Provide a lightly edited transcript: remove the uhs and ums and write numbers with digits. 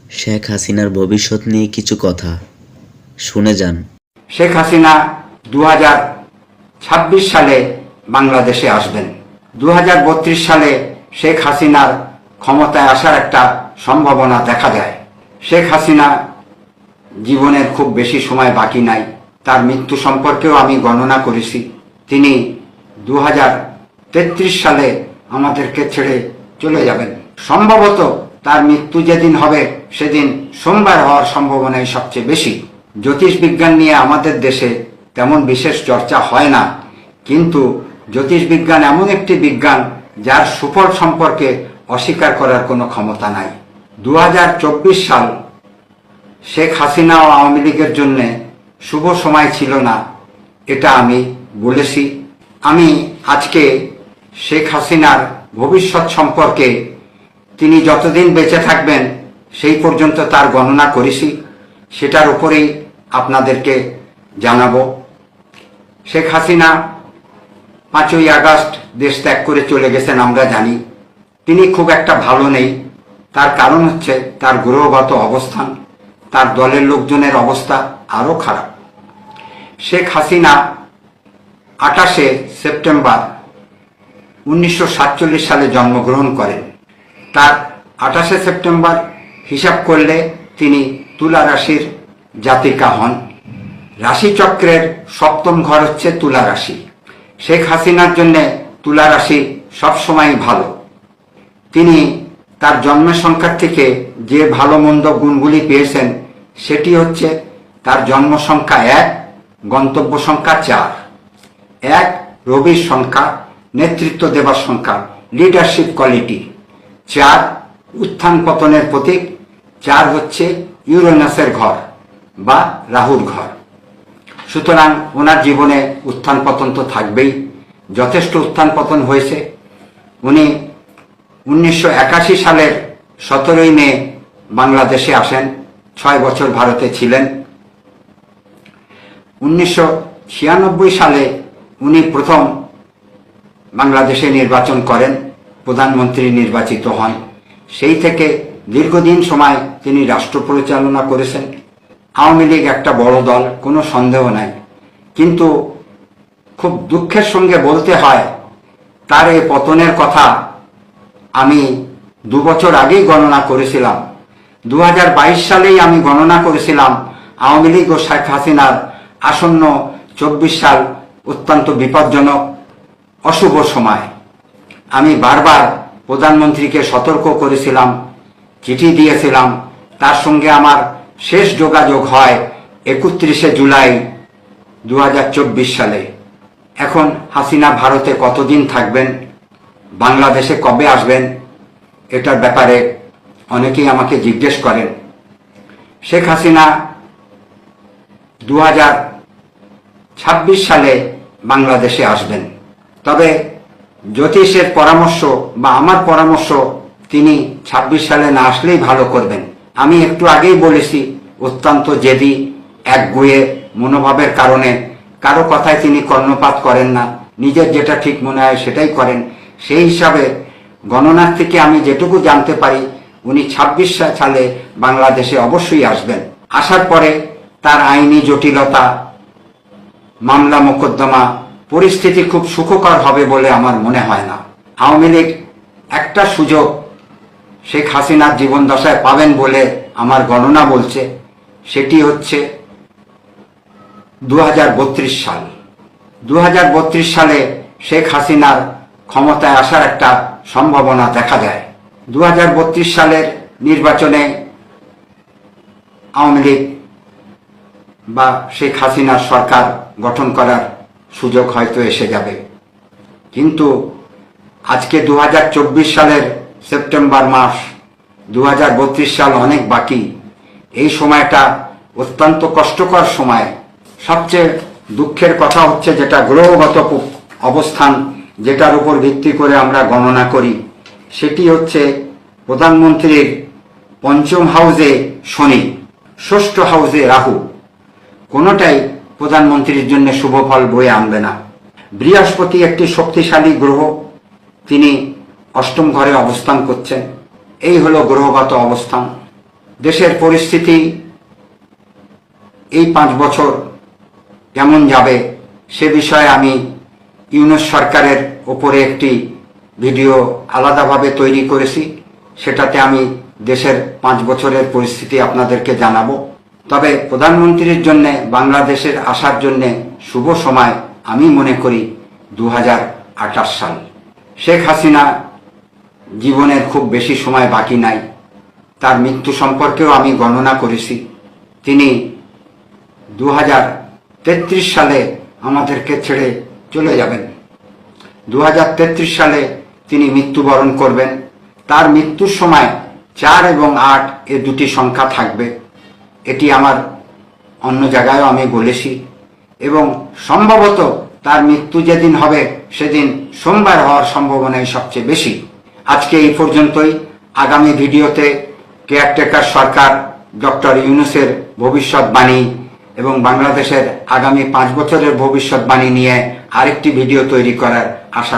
শেখ হাসিনার ভবিষ্যৎ নিয়ে কিছু কথা শুনে যান। শেখ হাসিনা 2026 সালে বাংলাদেশে আসবেন। 2032 সালে শেখ হাসিনার ক্ষমতায় আসার একটা সম্ভাবনা দেখা যায়। শেখ হাসিনা জীবনের খুব বেশি সময় বাকি নাই। তার মৃত্যু সম্পর্কেও আমি গণনা করেছি। তিনি 2033 সালে আমাদেরকে ছেড়ে চলে যাবেন। সম্ভবত তার মৃত্যু যেদিন হবে সেদিন সোমবার হওয়ার সম্ভাবনাই সবচেয়ে বেশি। জ্যোতিষবিজ্ঞান নিয়ে আমাদের দেশে তেমন বিশেষ চর্চা হয় না, কিন্তু জ্যোতিষবিজ্ঞান এমন একটি বিজ্ঞান যার সুফল সম্পর্কে অস্বীকার করার কোনো ক্ষমতা নাই। 2024 সাল শেখ হাসিনা ও আওয়ামী লীগের জন্য শুভ সময় ছিল না, এটা আমি বলেছি। আমি আজকে শেখ হাসিনার ভবিষ্যৎ সম্পর্কে তিনি যতদিন বেঁচে থাকবেন সেই পর্যন্ত তার গণনা করেছি, সেটার উপরেই আপনাদেরকে জানাবো। শেখ হাসিনা 5ই আগস্ট দেশ ত্যাগ করে চলে গেছেন, আমরা জানি। তিনি খুব একটা ভালো নেই। তার কারণ হচ্ছে তার গ্রহগত অবস্থান। তার দলের লোকজনের অবস্থা আরও খারাপ। শেখ হাসিনা 28শে সেপ্টেম্বর 1947 সালে জন্মগ্রহণ করেন। তার 28শে সেপ্টেম্বর হিসাব করলে তিনি তুলা রাশির জাতিকা হন। রাশিচক্রের সপ্তম ঘর হচ্ছে তুলা রাশি। শেখ হাসিনার জন্য তুলা রাশি সবসময় ভালো। তিনি তার জন্মের সংখ্যার থেকে যে ভালো মন্দ গুণগুলি পেয়েছেন সেটি হচ্ছে তার জন্ম সংখ্যা 1, গন্তব্য সংখ্যা 4। 1 রবির সংখ্যা, নেতৃত্ব দেবার সংখ্যা, লিডারশিপ কোয়ালিটি। 4 উত্থান পতনের প্রতীক। 4 হচ্ছে ইউরেনাসের ঘর বা রাহুর ঘর। সুতরাং ওনার জীবনে উত্থান পতন তো থাকবেই, যথেষ্ট উত্থান পতন হয়েছে। উনি 1981 সালের 17ই মে বাংলাদেশে আসেন। 6 বছর ভারতে ছিলেন। 1996 সালে উনি প্রথম বাংলাদেশে নির্বাচন করেন, প্রধানমন্ত্রী নির্বাচিত হন। সেই থেকে দীর্ঘদিন সময় তিনি রাষ্ট্র পরিচালনা করেছেন। আওয়ামী লীগ একটা বড় দল, কোনো সন্দেহ নাই, কিন্তু খুব দুঃখের সঙ্গে বলতে হয় তার এই পতনের কথা আমি 2 বছর আগেই গণনা করেছিলাম। 2022 সালেই আমি গণনা করেছিলাম আওয়ামী লীগ ও শেখ হাসিনার আসন্ন 24 সাল অত্যন্ত বিপজ্জনক, অশুভ সময়। আমি বারবার প্রধানমন্ত্রীকে সতর্ক করেছিলাম, চিঠি দিয়েছিলাম। তার সঙ্গে আমার শেষ যোগাযোগ হয় 31শে জুলাই 2024 সালে। এখন হাসিনা ভারতে কতদিন থাকবেন, বাংলাদেশে কবে আসবেন, এটার ব্যাপারে অনেকেই আমাকে জিজ্ঞেস করেন। শেখ হাসিনা 2026 সালে বাংলাদেশে আসবেন। তবে জ্যোতিষের পরামর্শ বা আমার পরামর্শ, তিনি 26 সালে না আসলেই ভালো করবেন। আমি একটু আগেই বলেছি, অত্যন্ত জেদি, একগুঁয়ে মনোভাবের কারণে কারো কথায় তিনি কর্ণপাত করেন না, নিজের যেটা ঠিক মনে হয় সেটাই করেন। সেই হিসাবে গণনার থেকে আমি যেটুকু জানতে পারি উনি 26 সালে বাংলাদেশে অবশ্যই আসবেন। আসার পরে তার আইনি জটিলতা, মামলা মোকদ্দমা, পরিস্থিতি খুব সুখকর হবে বলে আমার মনে হয় না। আওয়ামী লীগ একটা সুযোগ শেখ হাসিনার জীবন দশায় পাবেন বলে আমার গণনা বলছে, সেটি হচ্ছে 2032 সাল। 2032 সালে শেখ হাসিনার ক্ষমতায় আসার একটা সম্ভাবনা দেখা যায়। 2032 সালের নির্বাচনে আওয়ামী লীগ বা শেখ হাসিনার সরকার গঠন করার সুযোগ হয়তো এসে যাবে। কিন্তু আজকে 2024 সালের সেপ্টেম্বর মাস, 2032 সাল অনেক বাকি। এই সময়টা অত্যন্ত কষ্টকর সময়। সবচেয়ে দুঃখের কথা হচ্ছে যেটা গ্রহগত অবস্থান, যেটার উপর ভিত্তি করে আমরা গণনা করি, সেটি হচ্ছে প্রধানমন্ত্রীর 5ম হাউসে শনি, 6ষ্ঠ হাউসে রাহু। কোনোটাই প্রধানমন্ত্রীর জন্য শুভ ফল বয়ে আনবে না। বৃহস্পতি একটি শক্তিশালী গ্রহ, তিনি 8ম ঘরে অবস্থান করছেন। এই হলো গ্রহগত অবস্থান। দেশের পরিস্থিতি এই 5 বছর কেমন যাবে সে বিষয়ে আমি ইউনূস সরকারের ওপরে একটি ভিডিও আলাদাভাবে তৈরি করেছি। সেটাতে আমি দেশের 5 বছরের পরিস্থিতি আপনাদেরকে জানাবো। তবে প্রধানমন্ত্রীর জন্য বাংলাদেশের আসার জন্য শুভ সময় আমি মনে করি 2028 সাল। শেখ হাসিনা জীবনের খুব বেশি সময় বাকি নাই। তার মৃত্যু সম্পর্কেও আমি গণনা করেছি। তিনি 2033 সালে আমাদেরকে ছেড়ে চলে যাবেন। 2033 সালে তিনি মৃত্যুবরণ করবেন। তার মৃত্যুর সময় 4 এবং 8 এ দুটি সংখ্যা থাকবে। এটি আমার অন্য জায়গায়ও আমি বলেছি এবং সম্ভবত তার মৃত্যু যেদিন হবে সেদিন সোমবার হওয়ার সম্ভাবনাই সবচেয়ে বেশি। আজকে এই পর্যন্তই। আগামী ভিডিওতে কেয়ারটেকার সরকার ডক্টর ইউনূসের ভবিষ্যৎবাণী এবং বাংলাদেশের আগামী 5 বছরের ভবিষ্যৎবাণী নিয়ে আরেকটি ভিডিও তৈরি করার আশা